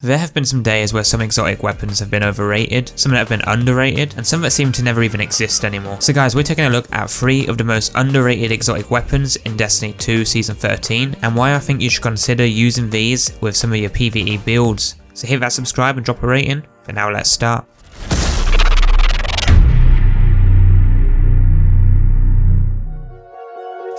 There have been some days where some exotic weapons have been overrated, some that have been underrated, and some that seem to never even exist anymore. So guys, we're taking a look at 3 of the most underrated exotic weapons in Destiny 2 Season 13, and why I think you should consider using these with some of your PvE builds. So hit that subscribe and drop a rating, but now let's start.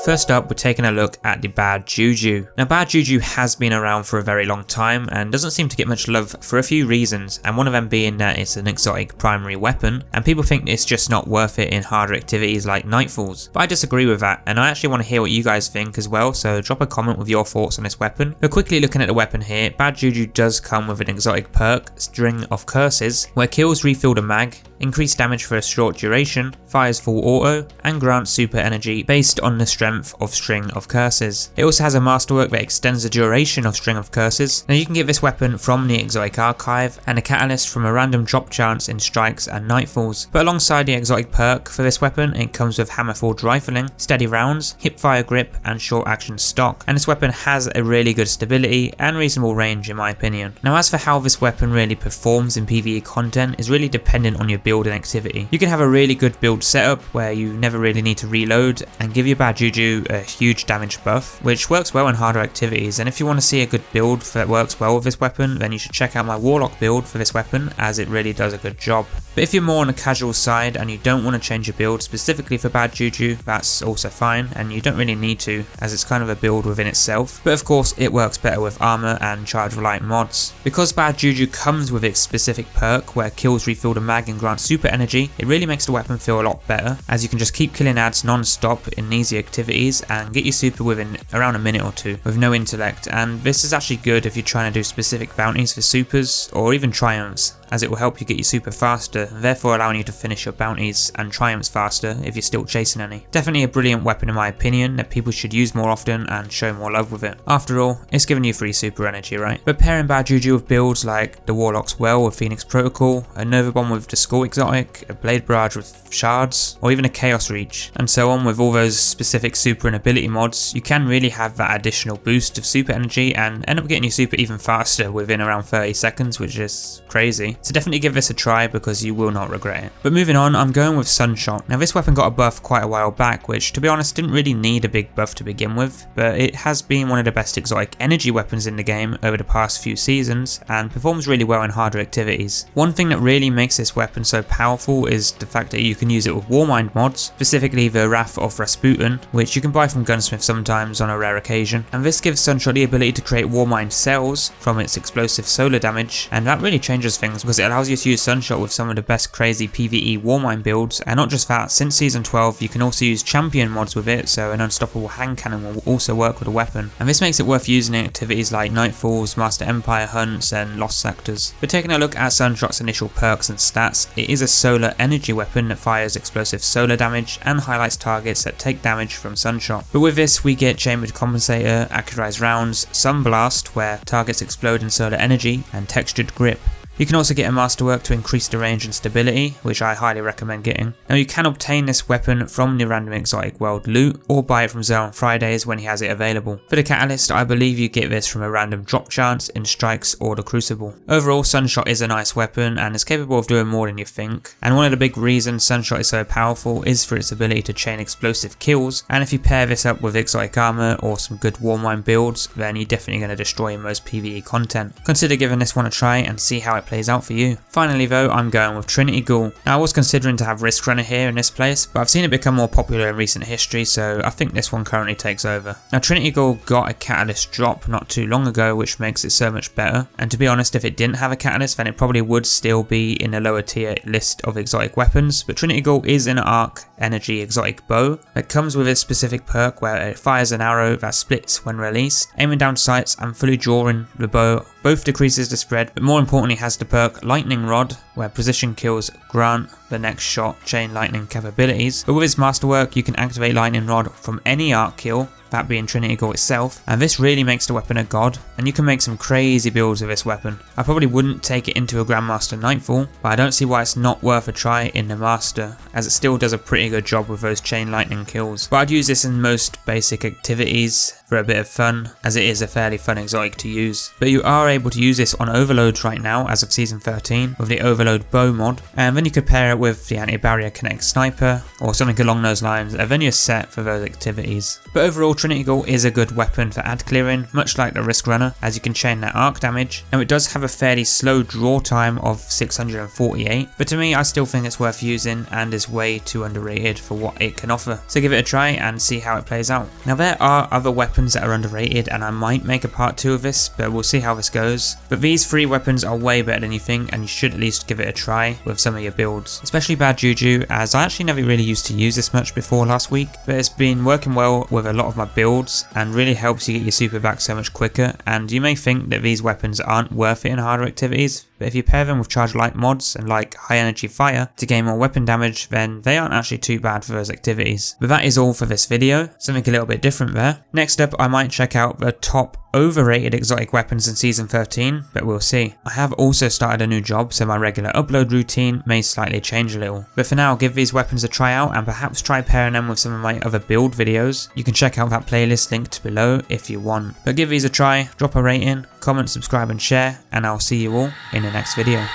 First up, we're taking a look at the Bad JuJu. Now Bad JuJu has been around for a very long time and doesn't seem to get much love for a few reasons, and one of them being that it's an exotic primary weapon and people think it's just not worth it in harder activities like Nightfalls. But I disagree with that, and I actually want to hear what you guys think as well, so drop a comment with your thoughts on this weapon. But quickly looking at the weapon here, Bad JuJu does come with an exotic perk, String of Curses, where kills refill the mag, increase damage for a short duration, fires full auto, and grants super energy based on the strength of String of Curses. It also has a masterwork that extends the duration of String of Curses. Now you can get this weapon from the exotic archive and a catalyst from a random drop chance in strikes and nightfalls. But alongside the exotic perk for this weapon, it comes with hammer-forged rifling, steady rounds, hip-fire grip, and short action stock. And this weapon has a really good stability and reasonable range in my opinion. Now as for how this weapon really performs in PvE content is really dependent on your build and activity. You can have a really good build setup where you never really need to reload and give your Bad JuJu a huge damage buff, which works well in harder activities. And if you want to see a good build that works well with this weapon, then you should check out my Warlock build for this weapon, as it really does a good job. But if you're more on the casual side and you don't want to change your build specifically for Bad JuJu, that's also fine, and you don't really need to, as it's kind of a build within itself. But of course it works better with armor and charge reliant mods. Because Bad JuJu comes with its specific perk where kills refill the mag and grant super energy, it really makes the weapon feel a lot better, as you can just keep killing ads non-stop in easy activities and get your super within around a minute or two with no intellect. And this is actually good if you're trying to do specific bounties for supers or even triumphs, as it will help you get your super faster, therefore allowing you to finish your bounties and triumphs faster if you're still chasing any. Definitely a brilliant weapon in my opinion that people should use more often and show more love with it. After all, it's giving you free super energy, right? But pairing Bad JuJu with builds like the Warlock's Well with Phoenix Protocol, a Nova Bomb with the Skull exotic, a Blade Barrage with Shards, or even a Chaos Reach, and so on with all those specific super and ability mods, you can really have that additional boost of super energy and end up getting your super even faster within around 30 seconds, which is crazy. So definitely give this a try because you will not regret it. But moving on, I'm going with Sunshot. Now this weapon got a buff quite a while back, which to be honest didn't really need a big buff to begin with, but it has been one of the best exotic energy weapons in the game over the past few seasons and performs really well in harder activities. One thing that really makes this weapon so powerful is the fact that you can use it with Warmind mods, specifically the Wrath of Rasputin, which you can buy from Gunsmith sometimes on a rare occasion, and this gives Sunshot the ability to create Warmind cells from its explosive solar damage, and that really changes things because it allows you to use Sunshot with some of the best crazy PvE Warmind builds. And not just that, since Season 12 you can also use champion mods with it, so an unstoppable hand cannon will also work with the weapon, and this makes it worth using in activities like Nightfalls, Master Empire hunts, and Lost Sectors. But taking a look at Sunshot's initial perks and stats, it is a solar energy weapon that fires explosive solar damage and highlights targets that take damage from Sunshot. But with this we get Chambered Compensator, Accurized Rounds, Sunblast where targets explode in solar energy, and Textured Grip. You can also get a masterwork to increase the range and stability, which I highly recommend getting. Now you can obtain this weapon from the random exotic world loot or buy it from Zell on Fridays when he has it available. For the catalyst, I believe you get this from a random drop chance in strikes or the Crucible. Overall, Sunshot is a nice weapon and is capable of doing more than you think. And one of the big reasons Sunshot is so powerful is for its ability to chain explosive kills, and if you pair this up with exotic armor or some good Warmind builds, then you're definitely going to destroy most PvE content. Consider giving this one a try and see how it plays out for you. Finally though, I'm going with Trinity Ghoul. Now I was considering to have Risk Runner here in this place, but I've seen it become more popular in recent history, so I think this one currently takes over. Now Trinity Ghoul got a catalyst drop not too long ago, which makes it so much better, and to be honest, if it didn't have a catalyst then it probably would still be in a lower tier list of exotic weapons. But Trinity Ghoul is an arc energy exotic bow that comes with a specific perk where it fires an arrow that splits when released, aiming down sights and fully drawing the bow. Both decreases the spread, but more importantly has the perk Lightning Rod, where precision kills grant the next shot chain lightning capabilities, but with his masterwork you can activate lightning rod from any arc kill, that being Trinity Ghoul itself, and this really makes the weapon a god, and you can make some crazy builds with this weapon. I probably wouldn't take it into a Grandmaster Nightfall, but I don't see why it's not worth a try in the Master, as it still does a pretty good job with those chain lightning kills. But I'd use this in most basic activities for a bit of fun, as it is a fairly fun exotic to use. But you are able to use this on overloads right now as of season 13 with the overload bow mod, and then you could pair it with the anti-barrier kinetic sniper or something along those lines, and then you're set for those activities. But overall, Trinity Ghoul is a good weapon for ad clearing, much like the Risk Runner, as you can chain that arc damage. Now it does have a fairly slow draw time of 648, but to me I still think it's worth using and is way too underrated for what it can offer. So give it a try and see how it plays out. Now there are other weapons that are underrated, and I might make a part 2 of this, but we'll see how this goes. But these 3 weapons are way better than you think, and you should at least give it a try with some of your builds, especially Bad JuJu, as I actually never really used to use this much before last week, but it's been working well with a lot of my builds and really helps you get your super back so much quicker. And you may think that these weapons aren't worth it in harder activities, but if you pair them with charge light mods and like high energy fire to gain more weapon damage, then they aren't actually too bad for those activities. But that is all for this video, something a little bit different there. Next up I might check out the top overrated exotic weapons in season 13, but we'll see. I have also started a new job, so my regular upload routine may slightly change a little. But for now, give these weapons a try out and perhaps try pairing them with some of my other build videos. You can check out that playlist linked below if you want. But give these a try, drop a rating, comment, subscribe and share, and I'll see you all in the next video.